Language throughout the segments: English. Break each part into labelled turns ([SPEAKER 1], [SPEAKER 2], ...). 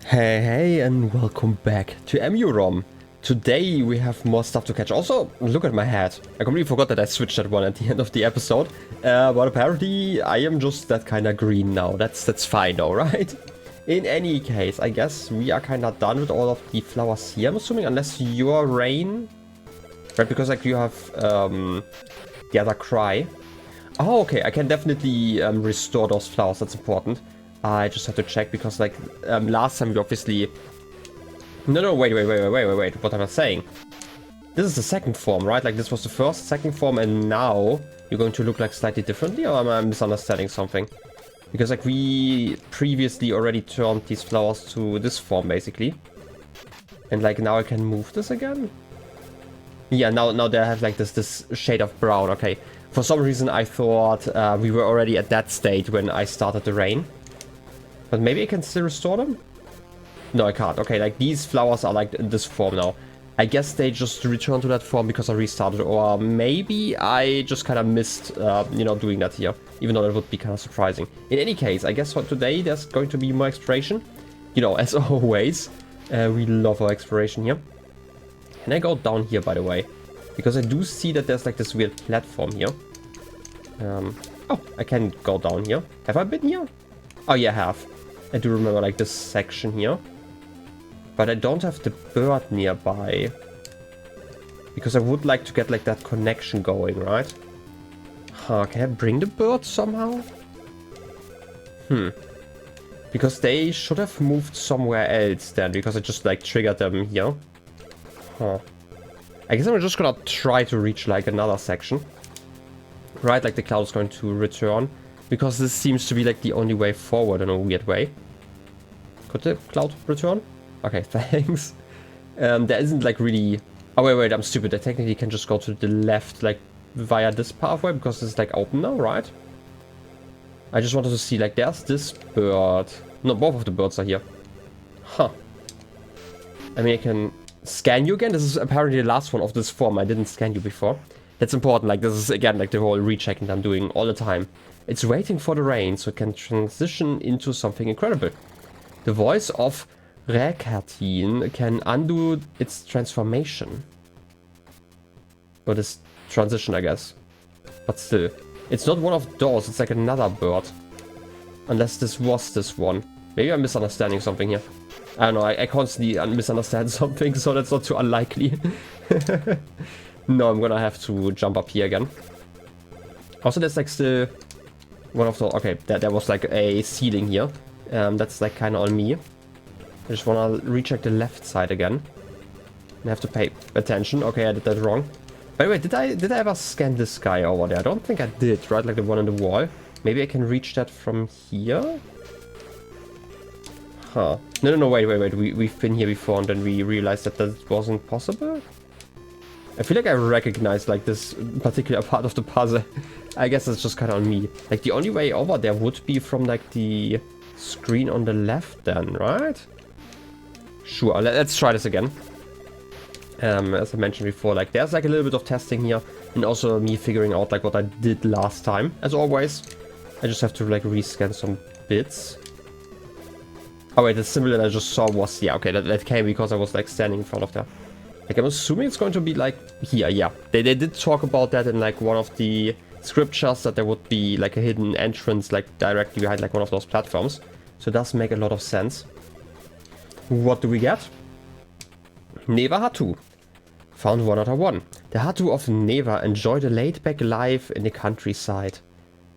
[SPEAKER 1] Hey, and welcome back to EMUUROM. Today we have more stuff to catch. Also, look at my hat. I completely forgot that I switched that one at the end of the episode. But apparently I am just that kind of green now. That's fine though, right? In any case, I guess we are kind of done with all of the flowers here, I'm assuming, unless your rain. Right, because like you have the other cry. Oh, okay, I can definitely restore those flowers, that's important. I just have to check because like last time we obviously... No, wait, what am I saying? This is the second form, right? Like this was the first, second form, and now you're going to look like slightly differently, or am I misunderstanding something? Because like we previously already turned these flowers to this form basically. And like now I can move this again? Yeah, now they have like this shade of brown, okay. For some reason I thought we were already at that state when I started the rain. But maybe I can still restore them? No, I can't. Okay, like these flowers are like in this form now. I guess they just returned to that form because I restarted. Or maybe I just kind of missed, you know, doing that here. Even though that would be kind of surprising. In any case, I guess for today there's going to be more exploration. You know, as always, we love our exploration here. Can I go down here, by the way? Because I do see that there's like this weird platform here. Oh, I can go down here. Have I been here? Oh yeah, I have. I do remember like this section here. But I don't have the bird nearby. Because I would like to get like that connection going, right? Huh, can I bring the bird somehow? Because they should have moved somewhere else then, because I just like triggered them here. Huh. I guess I'm just gonna try to reach like another section. Right, like the cloud is going to return. Because this seems to be like the only way forward in a weird way. Could the cloud return? Okay, thanks. There isn't like really... Oh, wait, I'm stupid. I technically can just go to the left, like, via this pathway, because it's like open now, right? I just wanted to see, like, there's this bird. No, both of the birds are here. Huh. I mean, I can scan you again. This is apparently the last one of this form. I didn't scan you before. That's important. Like, this is, again, like the whole rechecking I'm doing all the time. It's waiting for the rain so it can transition into something incredible. The voice of Räkartin can undo its transformation. Or this transition, I guess. But still. It's not one of those, it's like another bird. Unless this was this one. Maybe I'm misunderstanding something here. I don't know, I constantly misunderstand something, so that's not too unlikely. No, I'm gonna have to jump up here again. Also, there's like still... one of the... Okay, there was like a ceiling here. That's like kind of on me. I just want to recheck the left side again. I have to pay attention. Okay, I did that wrong. By the way, did I ever scan this guy over there? I don't think I did, right? Like the one on the wall. Maybe I can reach that from here? Huh. No, wait. We've been here before and then we realized that that wasn't possible? I feel like I recognize like this particular part of the puzzle. I guess it's just kind of on me. Like the only way over there would be from like the screen on the left then, right? Sure, let's try this again. As I mentioned before, like there's like a little bit of testing here and also me figuring out like what I did last time. As always, I just have to like rescan some bits. Oh wait, the symbol that I just saw was, yeah, okay, that came because I was like standing in front of that. Like, I'm assuming it's going to be, like, here, yeah. They did talk about that in, like, one of the scriptures, that there would be, like, a hidden entrance, like, directly behind, like, one of those platforms. So it does make a lot of sense. What do we get? Neva Hatu. Found 101. The Hatu of Neva enjoyed a laid-back life in the countryside.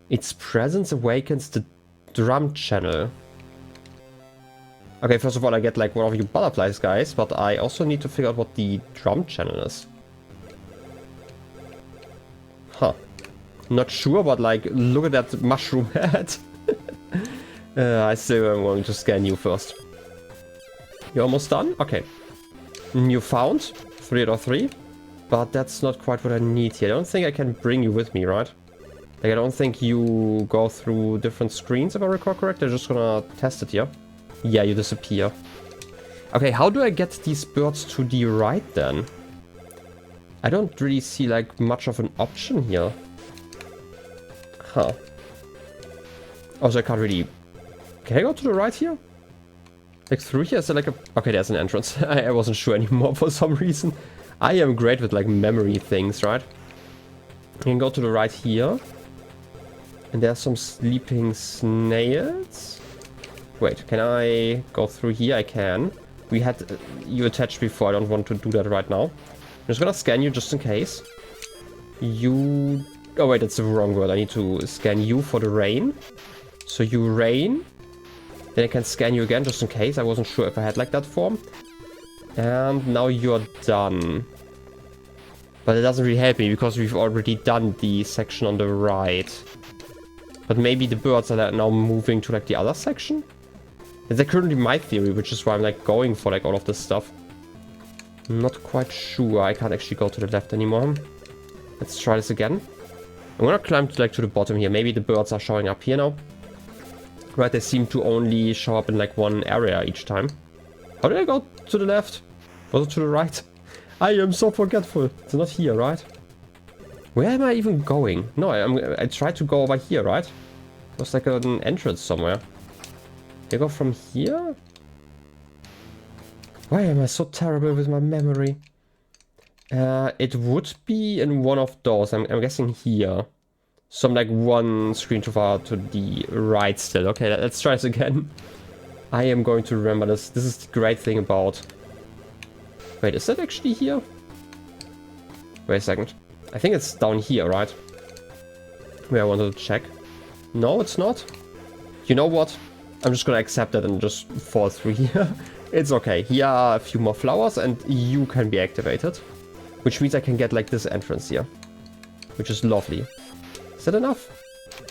[SPEAKER 1] Its presence awakens the drum channel. Okay, first of all, I get like one of you butterflies, guys, but I also need to figure out what the drum channel is. Huh. Not sure, but like, look at that mushroom head. I still am going to scan you first. You're almost done? Okay. You found 3 out of 3, but that's not quite what I need here. I don't think I can bring you with me, right? Like, I don't think you go through different screens, if I recall correct. I'm just gonna test it here. Yeah, you disappear. Okay, how do I get these birds to the right then? I don't really see like much of an option here. Huh. Also, I can't really... Can I go to the right here? Like through here, is there like a... Okay, there's an entrance. I wasn't sure anymore for some reason. I am great with like memory things, right? You can go to the right here. And there's some sleeping snails. Wait, can I go through here? I can. We had you attached before. I don't want to do that right now. I'm just gonna scan you just in case. You... Oh wait, that's the wrong word. I need to scan you for the rain. So you rain. Then I can scan you again just in case. I wasn't sure if I had like that form. And now you're done. But it doesn't really help me because we've already done the section on the right. But maybe the birds are now moving to like the other section? That's currently my theory, which is why I'm like going for like all of this stuff. I'm not quite sure. I can't actually go to the left anymore. Let's try this again. I'm gonna climb to like to the bottom here. Maybe the birds are showing up here now. Right, they seem to only show up in like one area each time. How did I go to the left? Was it to the right? I am so forgetful. It's not here, right? Where am I even going? No, I tried to go over here, right? There's like an entrance somewhere. Can I go from here? Why am I so terrible with my memory? It would be in one of those. I'm guessing here. So I'm like one screen too far to the right still. Okay, let's try this again. I am going to remember this. This is the great thing about... Wait, is that actually here? Wait a second. I think it's down here, right? Where I wanted to check. No, it's not. You know what? I'm just gonna accept it and just fall through here. It's okay. Here are a few more flowers and you can be activated. Which means I can get like this entrance here. Which is lovely. Is that enough?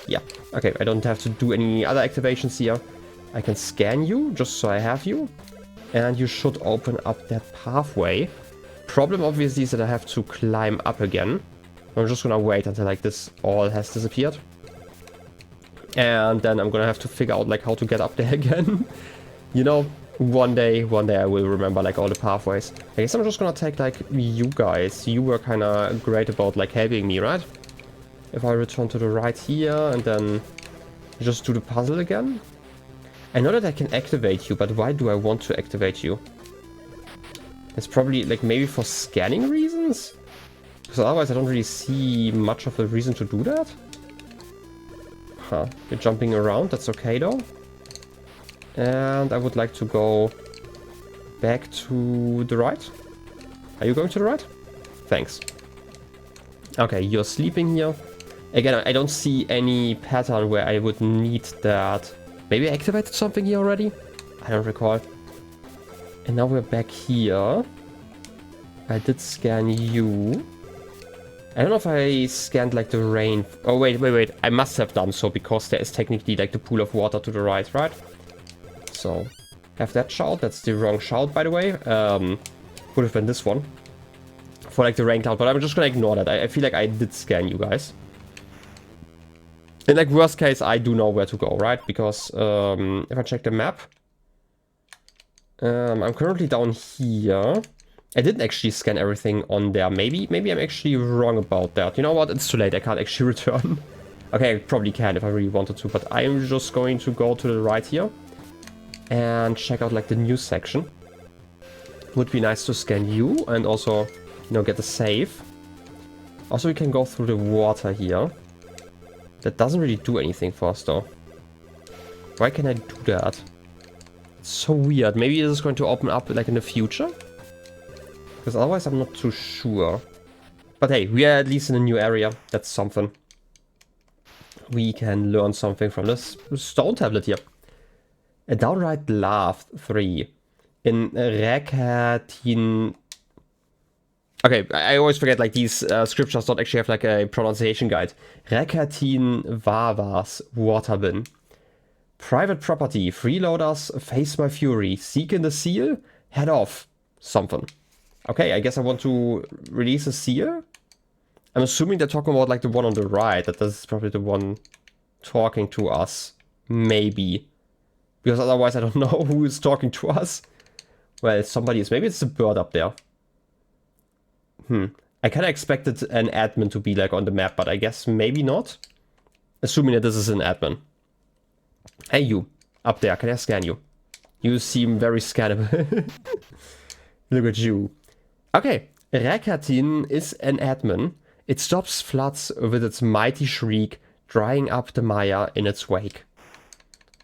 [SPEAKER 1] Yeah. Okay, I don't have to do any other activations here. I can scan you, just so I have you. And you should open up that pathway. Problem obviously is that I have to climb up again. I'm just gonna wait until like this all has disappeared. And then I'm gonna have to figure out like how to get up there again. You know, one day I will remember like all the pathways. I guess I'm just gonna take like you guys. You were kinda great about like helping me, right? If I return to the right here and then just do the puzzle again. I know that I can activate you, but why do I want to activate you? It's probably like maybe for scanning reasons? Because otherwise I don't really see much of a reason to do that. Huh, you're jumping around, that's okay though. And I would like to go back to the right. Are you going to the right? Thanks. Okay, you're sleeping here. Again, I don't see any pattern where I would need that. Maybe I activated something here already? I don't recall. And now we're back here. I did scan you. I don't know if I scanned like the rain. Oh, wait. I must have done so because there is technically like the pool of water to the right? So, have that shout. That's the wrong shout, by the way. Would have been this one. For like the rain cloud, but I'm just gonna ignore that. I feel like I did scan you guys. In like worst case, I do know where to go, right? Because if I check the map, I'm currently down here. I didn't actually scan everything on there. Maybe I'm actually wrong about that. You know what? It's too late. I can't actually return. Okay, I probably can if I really wanted to, but I'm just going to go to the right here and check out like the new section. Would be nice to scan you and also, you know, get a save. Also, we can go through the water here. That doesn't really do anything for us though. Why can I do that? It's so weird. Maybe this is going to open up like in the future? Because otherwise I'm not too sure. But hey, we are at least in a new area. That's something. We can learn something from this stone tablet here. A downright laugh 3. In Rekatin... Okay, I always forget like these scriptures don't actually have like a pronunciation guide. Rekatin Vavas Waterbin. Private property. Freeloaders face my fury. Seek in the seal. Head off. Something. Okay, I guess I want to release a seal. I'm assuming they're talking about like the one on the right. That this is probably the one talking to us. Maybe. Because otherwise I don't know who is talking to us. Well, somebody is. Maybe it's the bird up there. I kind of expected an admin to be like on the map, but I guess maybe not. Assuming that this is an admin. Hey you, up there, can I scan you? You seem very scannable. Look at you. Okay, Rakatin is an admin. It stops floods with its mighty shriek, drying up the Maya in its wake.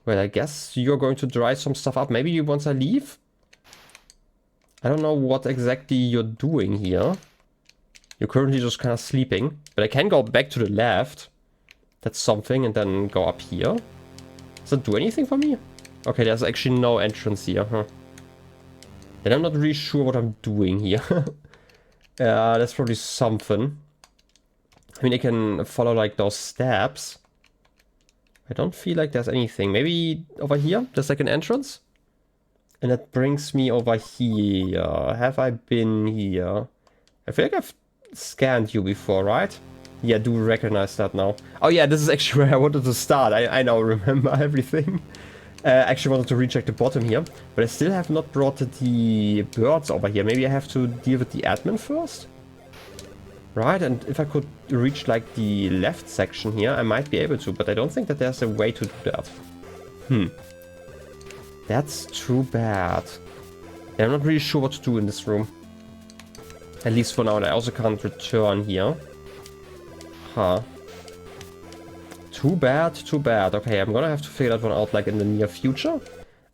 [SPEAKER 1] Well, I guess you're going to dry some stuff up. Maybe once I leave? I don't know what exactly you're doing here. You're currently just kind of sleeping. But I can go back to the left. That's something. And then go up here. Does that do anything for me? Okay, there's actually no entrance here, huh? Then I'm not really sure what I'm doing here. That's probably something. I mean, I can follow like those steps. I don't feel like there's anything. Maybe over here, there's like an entrance. And that brings me over here. Have I been here? I feel like I've scanned you before, right? Yeah, I do recognize that now. Oh yeah, this is actually where I wanted to start. I now remember everything. Actually wanted to recheck the bottom here. But I still have not brought the birds over here. Maybe I have to deal with the admin first? Right, and if I could reach like the left section here, I might be able to. But I don't think that there's a way to do that. That's too bad. Yeah, I'm not really sure what to do in this room. At least for now, and I also can't return here. Huh. Too bad, too bad. Okay, I'm gonna have to figure that one out like in the near future.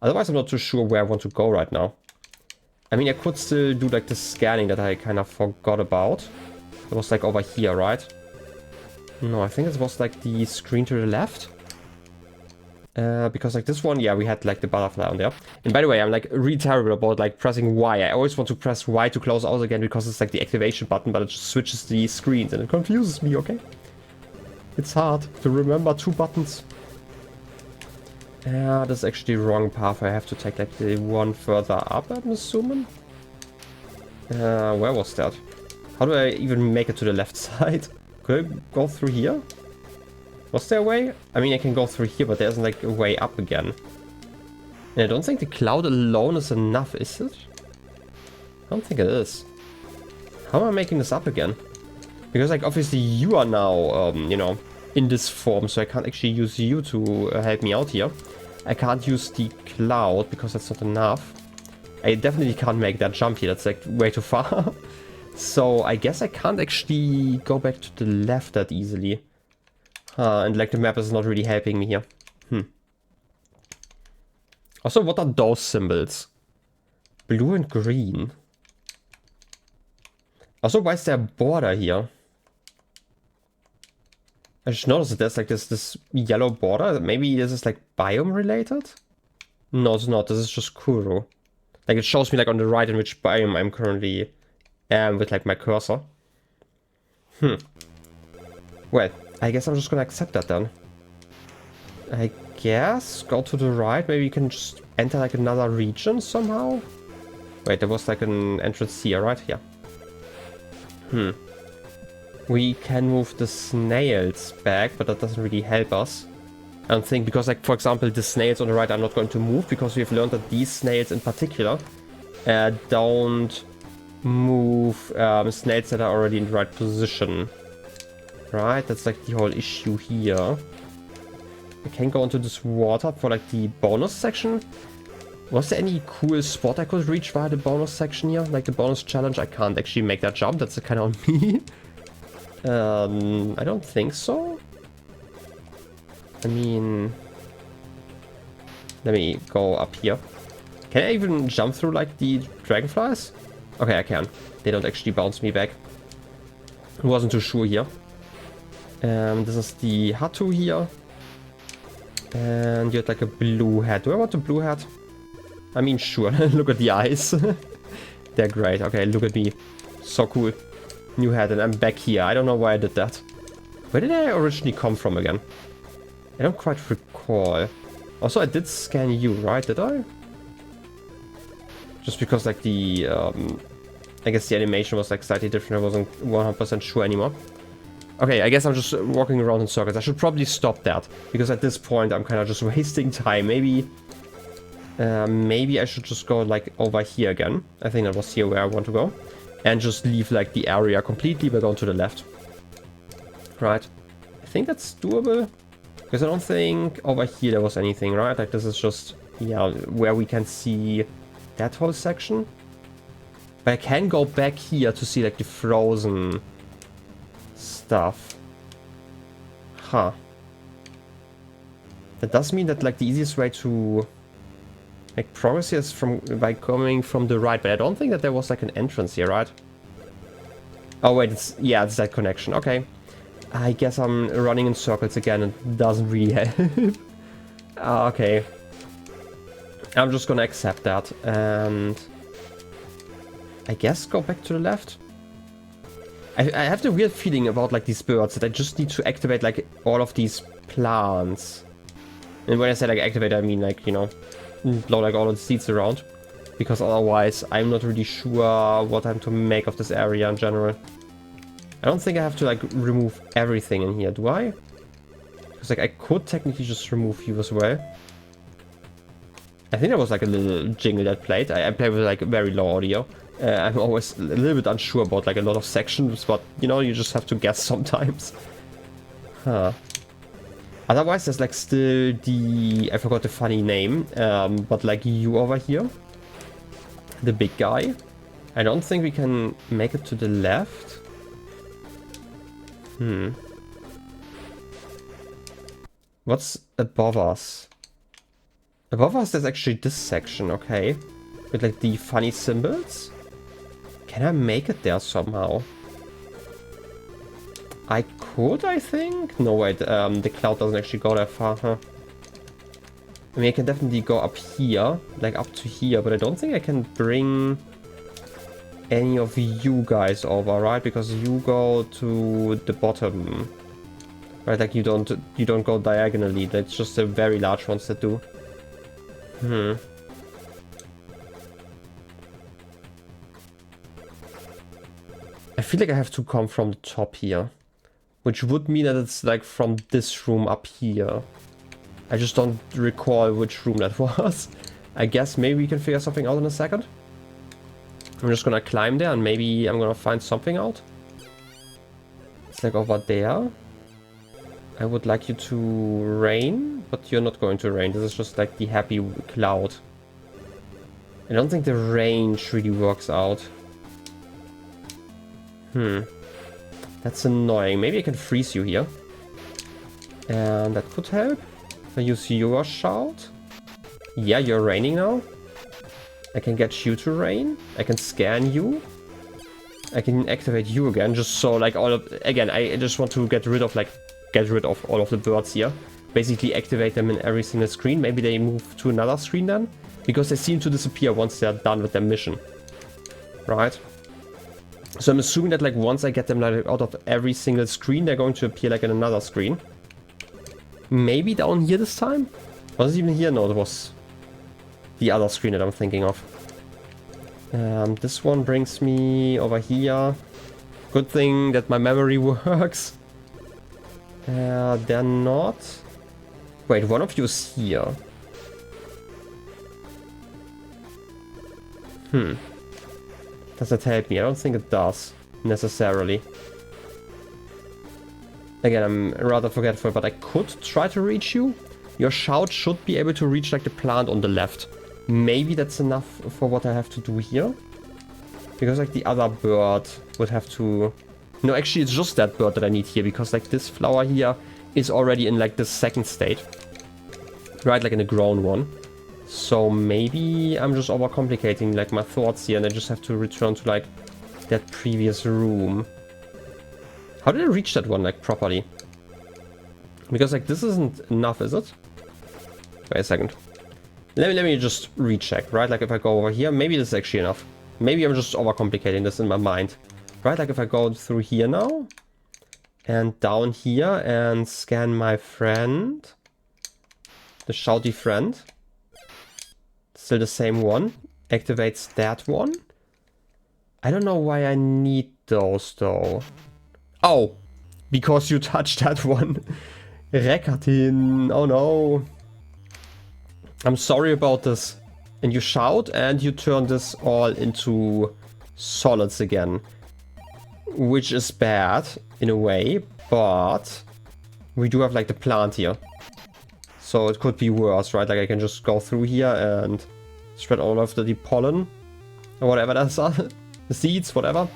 [SPEAKER 1] Otherwise, I'm not too sure where I want to go right now. I mean, I could still do like the scanning that I kind of forgot about. It was like over here, right? No, I think it was like the screen to the left. Because like this one, yeah, we had like the butterfly on there. And by the way, I'm like really terrible about like pressing Y. I always want to press Y to close out again because it's like the activation button, but it just switches the screens and it confuses me, okay? It's hard to remember two buttons. Yeah, that's actually the wrong path. I have to take like the one further up, I'm assuming. Where was that? How do I even make it to the left side? Could I go through here? Was there a way? I mean, I can go through here, but there isn't like a way up again. And I don't think the cloud alone is enough, is it? I don't think it is. How am I making this up again? Because like obviously you are now, you know, in this form, so I can't actually use you to help me out here. I can't use the cloud because that's not enough. I definitely can't make that jump here, that's like way too far. So I guess I can't actually go back to the left that easily. And like the map is not really helping me here. Also, what are those symbols? Blue and green. Also, why is there a border here? I just noticed that there's like this yellow border. Maybe this is like biome related? No, it's not. This is just Kuru. Like it shows me like on the right in which biome I'm currently with like my cursor. Well, I guess I'm just gonna accept that then. I guess go to the right. Maybe you can just enter like another region somehow. Wait, there was like an entrance here, right? Yeah. We can move the snails back, but that doesn't really help us. I don't think, because like, for example, the snails on the right are not going to move, because we've learned that these snails in particular don't move snails that are already in the right position. Right, that's like the whole issue here. I can go into this water for like the bonus section. Was there any cool spot I could reach via the bonus section here? Like the bonus challenge? I can't actually make that jump, that's kind of on me. I don't think so. I mean, let me go up here. Can I even jump through like the dragonflies? Okay, I can. They don't actually bounce me back. I wasn't too sure here. This is the Hatu here. And you had like a blue hat. Do I want a blue hat? I mean, sure. Look at the eyes. They're great. Okay, look at me. So cool. New hat, and I'm back here. I don't know why I did that. Where did I originally come from again? I don't quite recall. Also, I did scan you, right? Did I? Just because like the... I guess the animation was like slightly different. I wasn't 100% sure anymore. Okay, I guess I'm just walking around in circles. I should probably stop that. Because at this point, I'm kind of just wasting time. Maybe I should just go like over here again. I think that was here where I want to go. And just leave like the area completely by going to the left. Right. I think that's doable. Because I don't think over here there was anything, right? Like this is just yeah, where we can see that whole section. But I can go back here to see like the frozen stuff. Huh. That does mean that like the easiest way to make progress here is by coming from the right, but I don't think that there was like an entrance here, right? Oh wait, it's that connection. Okay. I guess I'm running in circles again and it doesn't really help. Okay. I'm just gonna accept that and I guess go back to the left. I have the weird feeling about like these birds that I just need to activate like all of these plants. And when I say like activate, I mean like, you know, blow like all of the seeds around. Because otherwise I'm not really sure what I'm to make of this area in general. I don't think I have to like remove everything in here, do I? Because like I could technically just remove you as well. I think there was like a little jingle that played. I play with like very low audio. I'm always a little bit unsure about like a lot of sections, but you know, you just have to guess sometimes. Huh. Otherwise, there's like still I forgot the funny name, but like you over here. The big guy. I don't think we can make it to the left. What's above us? Above us, there's actually this section, okay. With like the funny symbols. Can I make it there somehow? I could, I think? No, wait, the cloud doesn't actually go that far, huh? I mean, I can definitely go up here, like up to here, but I don't think I can bring any of you guys over, right? Because you go to the bottom. Right, like you don't go diagonally, that's just the very large ones that do. I feel like I have to come from the top here. Which would mean that it's like from this room up here. I just don't recall which room that was. I guess maybe we can figure something out in a second. I'm just gonna climb there and maybe I'm gonna find something out. It's like over there. I would like you to rain, but you're not going to rain. This is just like the happy cloud. I don't think the range really works out. That's annoying. Maybe I can freeze you here. And that could help. If I use your shout. Yeah, you're raining now. I can get you to rain. I can scan you. I can activate you again, just so like again, I just want to get rid of all of the birds here. Basically activate them in every single screen. Maybe they move to another screen then. Because they seem to disappear once they're done with their mission. Right? So I'm assuming that like once I get them like out of every single screen, they're going to appear like in another screen. Maybe down here this time? Was it even here? No, it was the other screen that I'm thinking of. This one brings me over here. Good thing that my memory works. They're not. Wait, one of you is here. Does that help me? I don't think it does, necessarily. Again, I'm rather forgetful, but I could try to reach you. Your shout should be able to reach like the plant on the left. Maybe that's enough for what I have to do here. Because like the other bird would have to... No, actually it's just that bird that I need here, because like this flower here is already in like the second state. Right, like in a grown one. So maybe I'm just overcomplicating like my thoughts here and I just have to return to like that previous room. How did I reach that one like properly? Because like this isn't enough, is it? Wait a second. Let me just recheck, right? Like if I go over here, maybe this is actually enough. Maybe I'm just overcomplicating this in my mind. Right, like if I go through here now and down here and scan my friend, the shouty friend. Still the same one. Activates that one. I don't know why I need those though. Oh, because you touched that one. Rekatin. Oh no. I'm sorry about this. And you shout and you turn this all into solids again. Which is bad in a way, but we do have like the plant here. So it could be worse, right? Like I can just go through here and spread all of the pollen or whatever that's the seeds, whatever.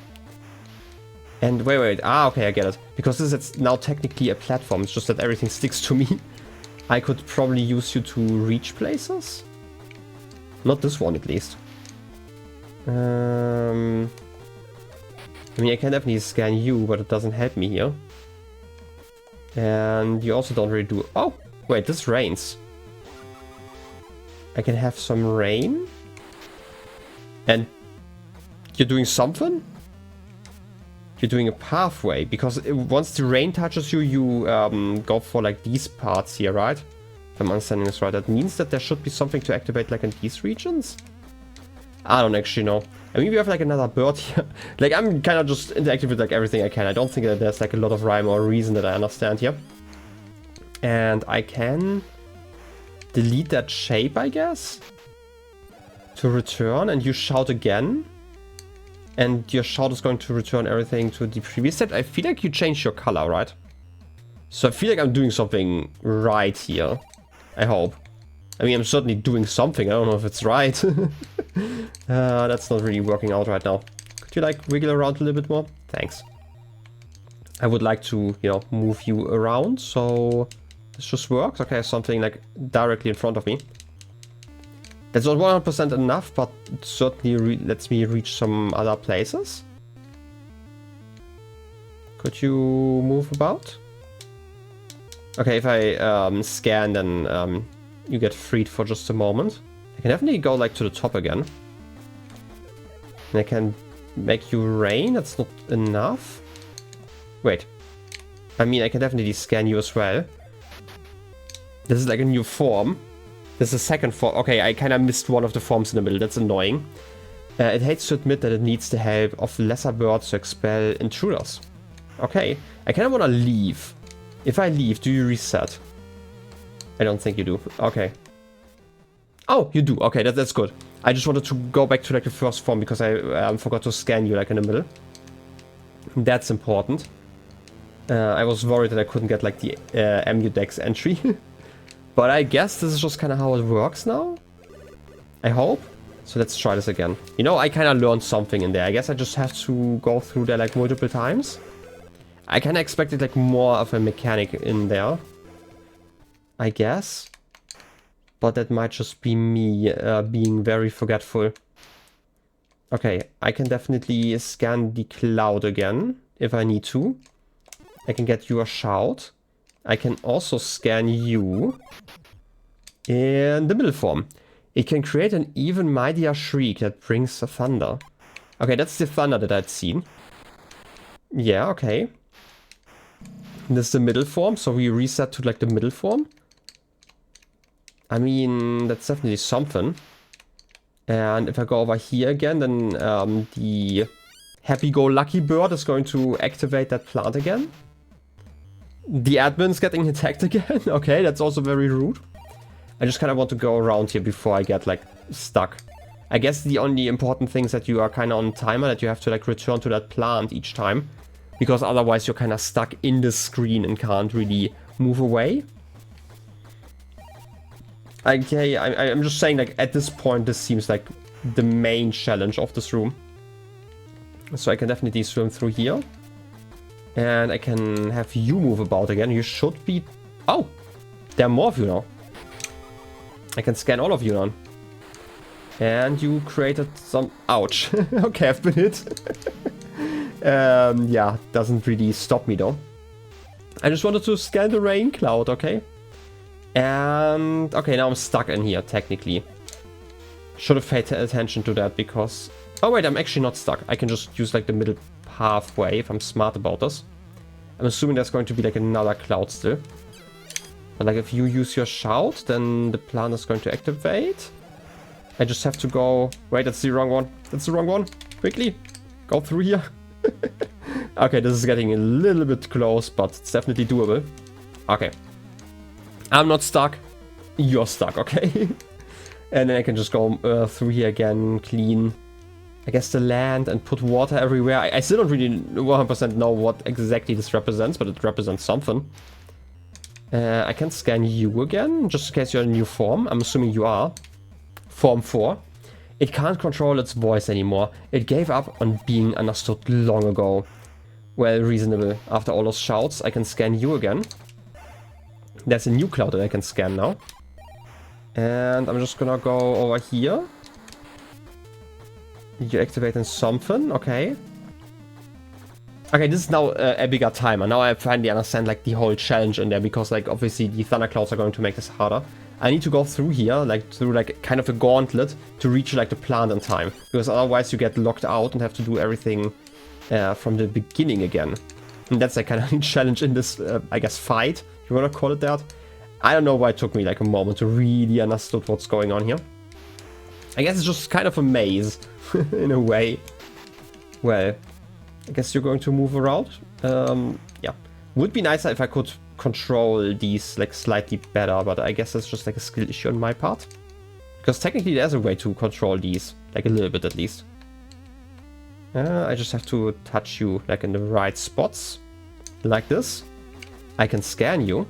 [SPEAKER 1] And wait, okay, I get it. Because this is now technically a platform, it's just that everything sticks to me. I could probably use you to reach places. Not this one, at least. I mean, I can definitely scan you, but it doesn't help me here. And you also don't really do... Oh, wait, this rains. I can have some rain. And you're doing something? You're doing a pathway, because once the rain touches you, you go for like these parts here, right? If I'm understanding this right, that means that there should be something to activate like in these regions? I don't actually know. I mean, we have like another bird here. Like, I'm kind of just interacting with like everything I can. I don't think that there's like a lot of rhyme or reason that I understand here. And I can delete that shape, I guess, to return, and you shout again. And your shout is going to return everything to the previous set. I feel like you changed your color, right? So I feel like I'm doing something right here. I hope. I mean, I'm certainly doing something. I don't know if it's right. That's not really working out right now. Could you like wiggle around a little bit more? Thanks. I would like to, you know, move you around. So this just works. Okay, something like directly in front of me. That's not 100% enough, but it certainly lets me reach some other places. Could you move about? Okay, if I scan, then you get freed for just a moment. I can definitely go like to the top again. And I can make you rain. That's not enough. Wait. I mean, I can definitely scan you as well. This is like a new form. This is a second form. Okay, I kind of missed one of the forms in the middle. That's annoying. It hates to admit that it needs the help of lesser birds to expel intruders. Okay, I kind of want to leave. If I leave, do you reset? I don't think you do. Okay. Oh, you do. Okay, that's good. I just wanted to go back to like the first form because I forgot to scan you like in the middle. That's important. I was worried that I couldn't get like the EMUUROM entry. But I guess this is just kind of how it works now. I hope. So let's try this again. You know, I kind of learned something in there. I guess I just have to go through there like multiple times. I kind of expected like more of a mechanic in there. I guess. But that might just be me being very forgetful. Okay, I can definitely scan the cloud again if I need to. I can get you a shout. I can also scan you in the middle form. It can create an even mightier shriek that brings the thunder. Okay, that's the thunder that I'd seen. Yeah, okay. This is the middle form, so we reset to like the middle form. I mean, that's definitely something. And if I go over here again, then the happy-go-lucky bird is going to activate that plant again. The admin's getting attacked again. Okay, that's also very rude. I just kind of want to go around here before I get like stuck. I guess the only important thing is that you are kind of on timer, that you have to like return to that plant each time. Because otherwise you're kind of stuck in the screen and can't really move away. Okay, I'm just saying like at this point this seems like the main challenge of this room. So I can definitely swim through here. And I can have you move about again. You should be... Oh! There are more of you now. I can scan all of you now. And you created some... Ouch. Okay, I've been hit. Yeah, doesn't really stop me though. I just wanted to scan the rain cloud, okay? And... Okay, now I'm stuck in here, technically. Should have paid attention to that because... Oh wait, I'm actually not stuck. I can just use like the middle pathway if I'm smart about this. I'm assuming there's going to be like another cloud still. But like if you use your shout, then the plant is going to activate. I just have to go... Wait, that's the wrong one. That's the wrong one. Quickly. Go through here. Okay, this is getting a little bit close, but it's definitely doable. Okay. I'm not stuck. You're stuck, okay? And then I can just go through here again, clean, I guess, the land and put water everywhere. I still don't really 100% know what exactly this represents, but it represents something. I can scan you again, just in case you're in a new form. I'm assuming you are. Form 4. It can't control its voice anymore. It gave up on being understood long ago. Well, reasonable. After all those shouts, I can scan you again. There's a new cloud that I can scan now. And I'm just gonna go over here. You're activating something, okay. Okay, this is now a bigger timer. Now I finally understand like the whole challenge in there, because like obviously the thunderclouds are going to make this harder. I need to go through here, like through like kind of a gauntlet to reach like the plant in time, because otherwise you get locked out and have to do everything from the beginning again. And that's like kind of a challenge in this, I guess, fight, if you wanna call it that. I don't know why it took me like a moment to really understand what's going on here. I guess it's just kind of a maze, in a way. Well, I guess you're going to move around. Yeah. Would be nicer if I could control these like slightly better, but I guess that's just like a skill issue on my part. Because technically there's a way to control these, like a little bit at least. I just have to touch you like in the right spots, like this. I can scan you.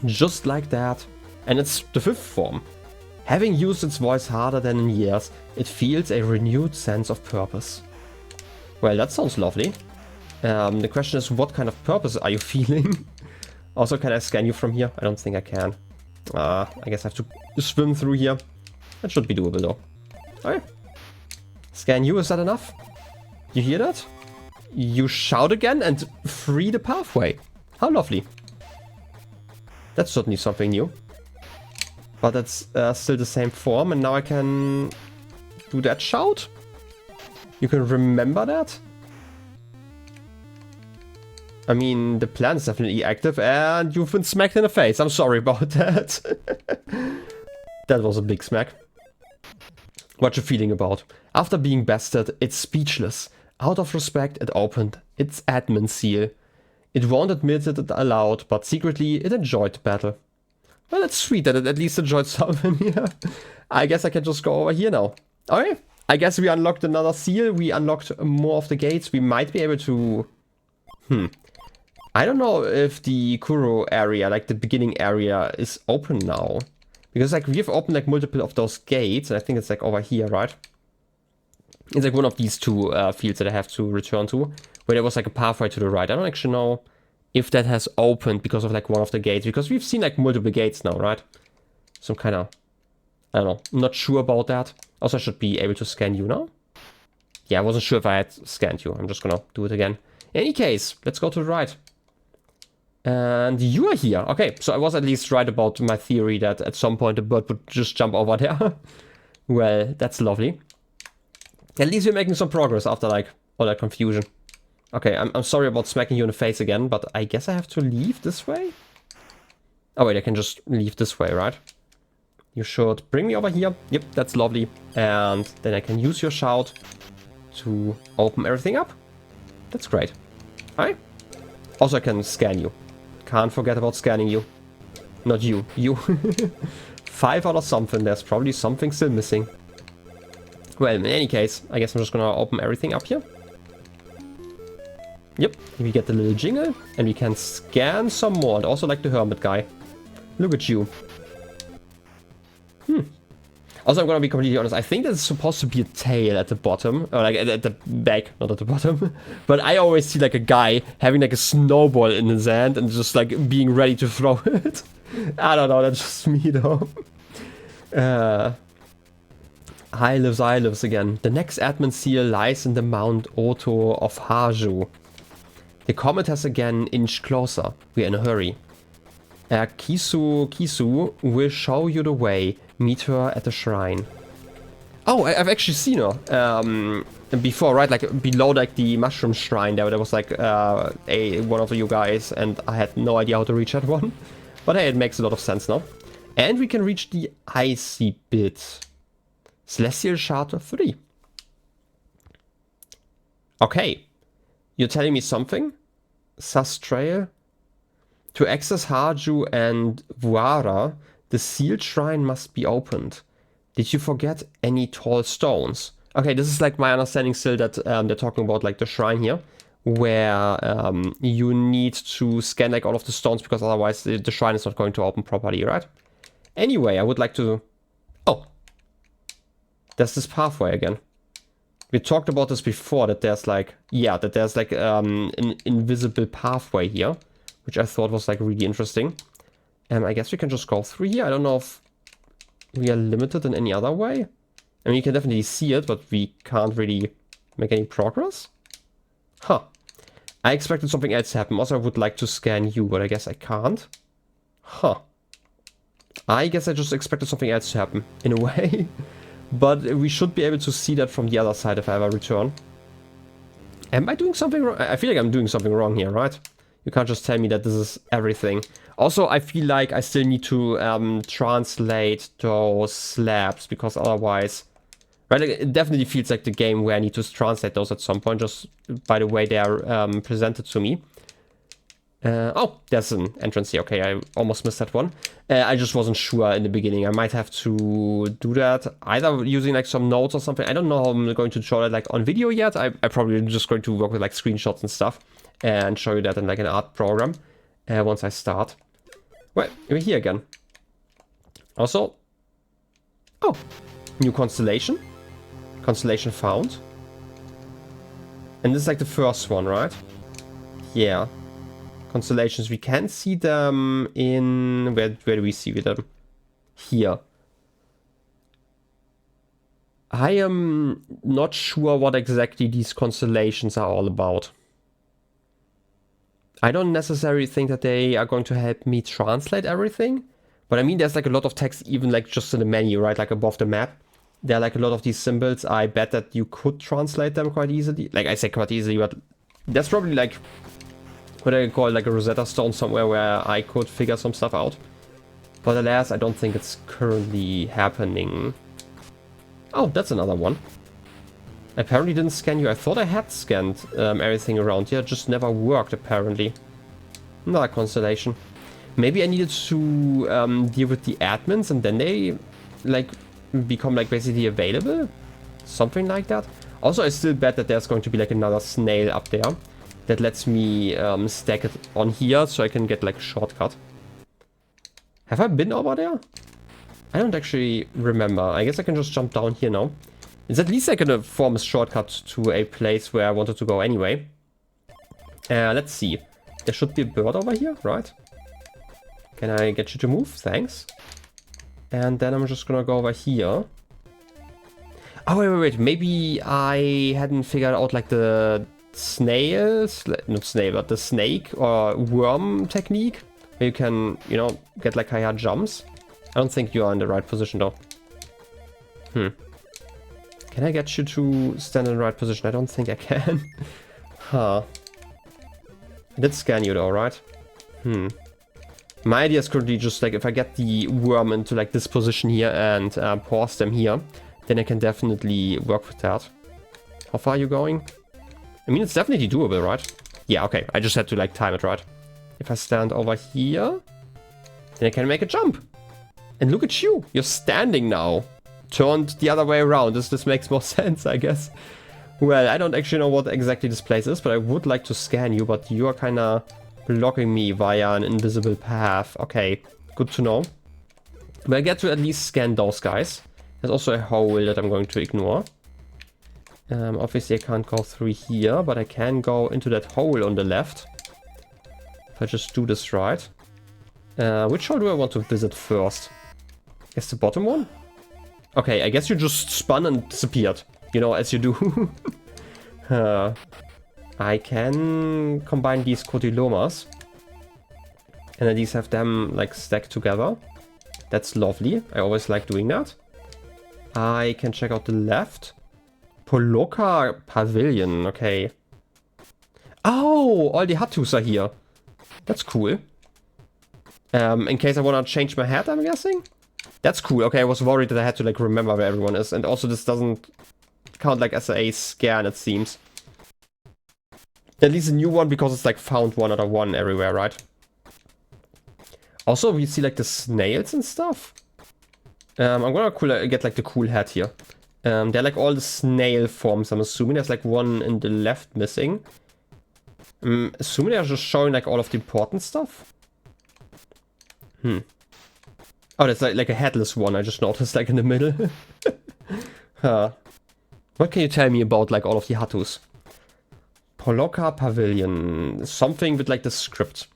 [SPEAKER 1] Just like that. And it's the 5th form. Having used its voice harder than in years, it feels a renewed sense of purpose. Well, that sounds lovely. The question is, what kind of purpose are you feeling? Also, can I scan you from here? I don't think I can. I guess I have to swim through here. That should be doable though. Okay. Scan you, is that enough? You hear that? You shout again and free the pathway. How lovely. That's certainly something new. But that's still the same form, and now I can do that shout? You can remember that? I mean, the plan is definitely active, and you've been smacked in the face. I'm sorry about that. That was a big smack. What you feeling about? After being bested, it's speechless. Out of respect, it opened its admin seal. It won't admit it aloud, but secretly it enjoyed the battle. Well, it's sweet that it at least enjoyed something here. I guess I can just go over here now. Okay, I guess we unlocked another seal. We unlocked more of the gates. We might be able to... I don't know if the Kuro area, like the beginning area, is open now. Because like we've opened like multiple of those gates, and I think it's like over here, right? It's like one of these two fields that I have to return to, where there was like a pathway to the right. I don't actually know if that has opened because of like one of the gates, because we've seen like multiple gates now, right? So I'm kind of, I don't know, I'm not sure about that. Also, I should be able to scan you now. Yeah, I wasn't sure if I had scanned you. I'm just gonna do it again. In any case, let's go to the right. And you are here. Okay, so I was at least right about my theory that at some point the bird would just jump over there. Well, that's lovely. At least we're making some progress after like all that confusion. Okay, I'm sorry about smacking you in the face again, but I guess I have to leave this way? Oh wait, I can just leave this way, right? You should bring me over here. Yep, that's lovely. And then I can use your shout to open everything up. That's great. Alright. Also, I can scan you. Can't forget about scanning you. Not you. You. 5 out of something. There's probably something still missing. Well, in any case, I guess I'm just gonna open everything up here. Yep, we get the little jingle, and we can scan some more, and also like the hermit guy. Look at you. Also, I'm gonna be completely honest, I think there's supposed to be a tail at the bottom, or like at the back, not at the bottom. But I always see like a guy having like a snowball in his hand and just like being ready to throw it. I don't know, that's just me though. I lives again. The next admin seal lies in the Mount Oto of Haju. The comet has again inched closer. We're in a hurry. Kisu will show you the way. Meet her at the shrine. Oh, I've actually seen her before, right? Like below like the mushroom shrine there was like one of you guys, and I had no idea how to reach that one. But hey, it makes a lot of sense now. And we can reach the icy bit. Celestial Charter 3. Okay. You're telling me something? Sastrail? To access Haju and Vuara, the sealed shrine must be opened. Did you forget any tall stones? Okay, this is like my understanding still that they're talking about like the shrine here, where you need to scan like all of the stones because otherwise the shrine is not going to open properly, right? Anyway, I would like to... Oh! There's this pathway again. We talked about this before, that there's like... Yeah, that there's like an invisible pathway here, which I thought was like really interesting. I guess we can just go through here. I don't know if we are limited in any other way. I mean, you can definitely see it, but we can't really make any progress. Huh. I expected something else to happen. Also, I would like to scan you, but I guess I can't. Huh. I guess I just expected something else to happen, in a way. But we should be able to see that from the other side if I ever return. Am I doing something wrong? I feel like I'm doing something wrong here, right? You can't just tell me that this is everything. Also, I feel like I still need to translate those slabs, because otherwise... Right, like, it definitely feels like the game where I need to translate those at some point, just by the way they are presented to me. Oh, there's an entrance here. Okay, I almost missed that one. I just wasn't sure in the beginning. I might have to do that, either using like some notes or something. I don't know how I'm going to show that like on video yet. I probably just going to work with like screenshots and stuff and show you that in like an art program once I start. Well, we're here again. Also, oh, new constellation. Constellation found. And this is like the first one, right? Yeah. Constellations, we can see them in... Where do we see them? Here. I am not sure what exactly these constellations are all about. I don't necessarily think that they are going to help me translate everything. But I mean, there's like a lot of text even like just in the menu, right? Like above the map. There are like a lot of these symbols. I bet that you could translate them quite easily. Like I say quite easily, but there's probably like what I call like a Rosetta Stone somewhere where I could figure some stuff out. But alas, I don't think it's currently happening. Oh, that's another one. I apparently didn't scan you. I thought I had scanned everything around here. It just never worked apparently. Another constellation. Maybe I needed to deal with the admins and then they like become like basically available, something like that. Also, I still bet that there's going to be like another snail up there that lets me stack it on here so I can get like a shortcut. Have I been over there? I don't actually remember. I guess I can just jump down here now. It's at least like a form a shortcut to a place where I wanted to go anyway. Let's see. There should be a bird over here, right? Can I get you to move? Thanks. And then I'm just gonna go over here. Oh, wait. Maybe I hadn't figured out like the snails, not snail, but the snake or worm technique. Where you can, you know, get like higher jumps. I don't think you are in the right position though. Can I get you to stand in the right position? I don't think I can. Huh. I did scan you though, right? My idea is currently just like if I get the worm into like this position here and pause them here, then I can definitely work with that. How far are you going? I mean, it's definitely doable, right? Yeah, okay. I just had to like time it right. If I stand over here, then I can make a jump. And look at you. You're standing now. Turned the other way around. This makes more sense, I guess. Well, I don't actually know what exactly this place is, but I would like to scan you, but you are kind of blocking me via an invisible path. Okay, good to know. But I get to at least scan those guys. There's also a hole that I'm going to ignore. Obviously I can't go through here, but I can go into that hole on the left. If I just do this right. Which hole do I want to visit first? Guess the bottom one? Okay, I guess you just spun and disappeared. You know, as you do. I can combine these cotylomas. And at least have them like stacked together. That's lovely. I always like doing that. I can check out the left. Poloka Pavilion, okay. Oh, all the Hattus are here. That's cool. In case I want to change my hat, I'm guessing? That's cool. Okay, I was worried that I had to like remember where everyone is. And also this doesn't count like as a scan, it seems. At least a new one because it's like found one out of one everywhere, right? Also, we see like the snails and stuff. I'm gonna get like the cool hat here. They're like all the snail forms, I'm assuming. There's like one in the left missing. I'm assuming they're just showing like all of the important stuff. Oh, that's like a headless one, I just noticed, like in the middle. Huh. What can you tell me about like all of the Hatus? Poloka Pavilion. Something with like the script.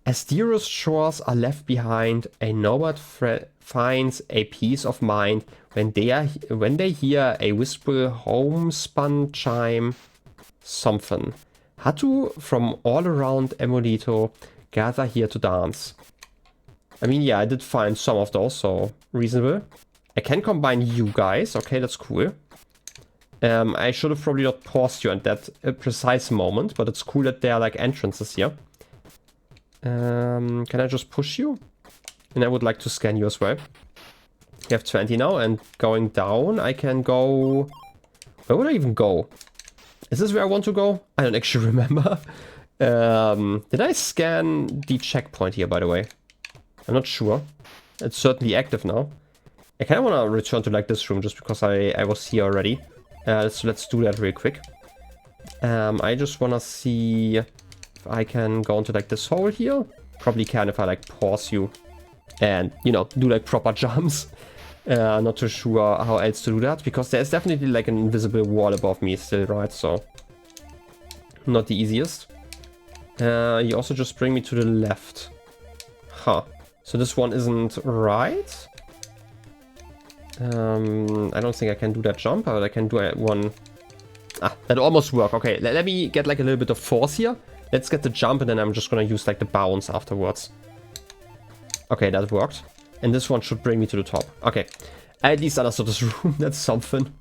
[SPEAKER 1] As dearest shores are left behind, a nomad finds a peace of mind when they hear a wistful homespun chime. Something. Hatu from all around Emolito gather here to dance. I mean, yeah, I did find some of those, so reasonable. I can combine you guys. Okay, that's cool. I should have probably not paused you at that precise moment, but it's cool that there are like entrances here. Can I just push you? And I would like to scan you as well. You have 20 now, and going down, I can go... Where would I even go? Is this where I want to go? I don't actually remember. Did I scan the checkpoint here, by the way? I'm not sure. It's certainly active now. I kind of want to return to like this room just because I was here already. So let's do that real quick. I just want to see if I can go into like this hole here. Probably can if I like pause you and, you know, do like proper jumps. Not too sure how else to do that, because there's definitely like an invisible wall above me still, right? So not the easiest. You also just bring me to the left. Huh. So this one isn't right. I don't think I can do that jump, but I can do one. Ah, that almost worked. Okay, let me get like a little bit of force here. Let's get the jump, and then I'm just gonna use like the bounce afterwards. Okay, that worked. And this one should bring me to the top. Okay, I at least understood this room. That's something.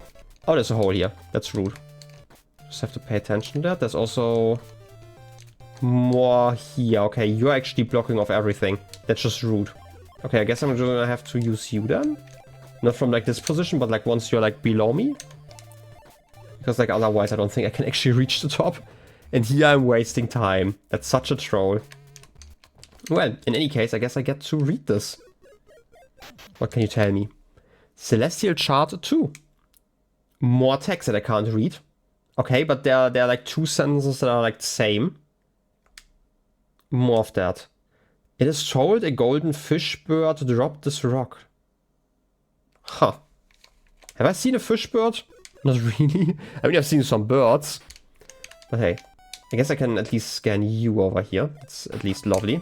[SPEAKER 1] Oh, there's a hole here. That's rude. Just have to pay attention to that. There's also more here. Okay, you're actually blocking off everything. That's just rude. Okay, I guess I'm gonna have to use you then. Not from like this position, but like once you're like below me. Because like otherwise I don't think I can actually reach the top. And here I'm wasting time. That's such a troll. Well, in any case, I guess I get to read this. What can you tell me? Celestial Chart 2. More text that I can't read. Okay, but there are like two sentences that are like the same. More of that. It is told a golden fish bird dropped this rock. Huh. Have I seen a fish bird? Not really. I mean, I've seen some birds. But hey, I guess I can at least scan you over here. It's at least lovely.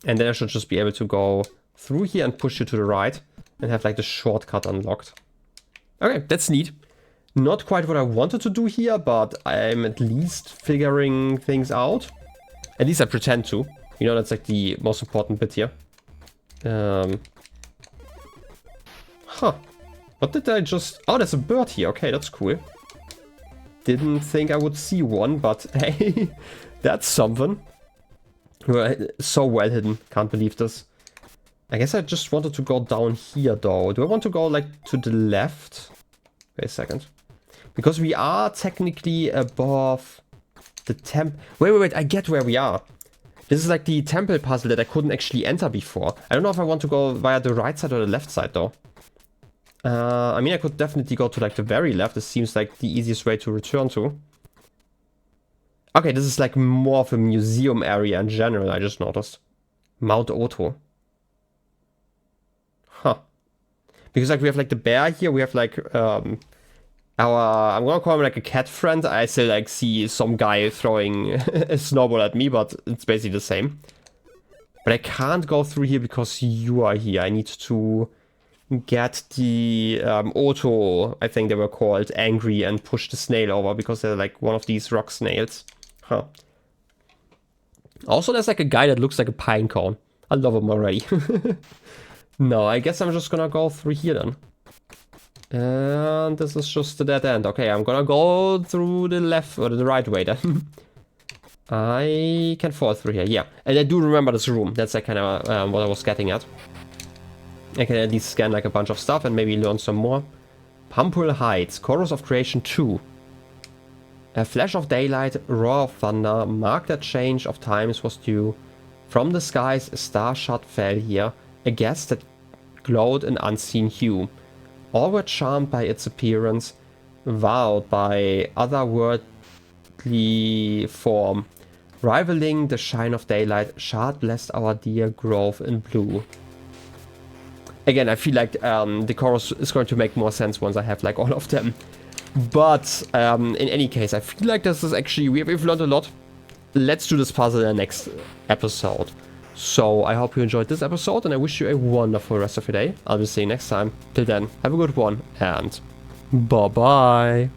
[SPEAKER 1] And then I should just be able to go through here and push you to the right. And have like the shortcut unlocked. Okay, that's neat. Not quite what I wanted to do here, but I'm at least figuring things out. At least I pretend to. You know, that's like the most important bit here. Huh. What did I just... Oh, there's a bird here. Okay, that's cool. Didn't think I would see one, but hey, that's something. So well hidden. Can't believe this. I guess I just wanted to go down here, though. Do I want to go, like, to the left? Wait a second. Because we are technically above the temple. Wait. I get where we are. This is like the temple puzzle that I couldn't actually enter before. I don't know if I want to go via the right side or the left side, though. I mean, I could definitely go to like the very left. This seems like the easiest way to return to. Okay, this is like more of a museum area in general, I just noticed. Mount Otto. Huh. Because like we have like the bear here, we have like I'm gonna call him like a cat friend. I still like see some guy throwing a snowball at me, but it's basically the same. But I can't go through here because you are here. I need to get the Otto, I think they were called, angry and push the snail over because they're like one of these rock snails. Huh. Also, there's like a guy that looks like a pine cone. I love him already. No, I guess I'm just gonna go through here then. And this is just the dead end. Okay, I'm gonna go through the left or the right way then. I can fall through here, yeah. And I do remember this room. That's like kind of what I was getting at. I can at least scan like a bunch of stuff and maybe learn some more. Pumpul Heights, Chorus of Creation 2. A flash of daylight, roar of thunder, marked that change of times was due. From the skies a star shot fell here, a gas that glowed an unseen hue. All were charmed by its appearance, wowed by otherworldly ghostly form, rivaling the shine of daylight. Shard blessed our dear grove in blue. Again, I feel like the chorus is going to make more sense once I have like all of them. But in any case, I feel like this is actually, we've learned a lot. Let's do this puzzle in the next episode. So I hope you enjoyed this episode, and I wish you a wonderful rest of your day. I'll be seeing you next time. Till then, have a good one, and bye-bye.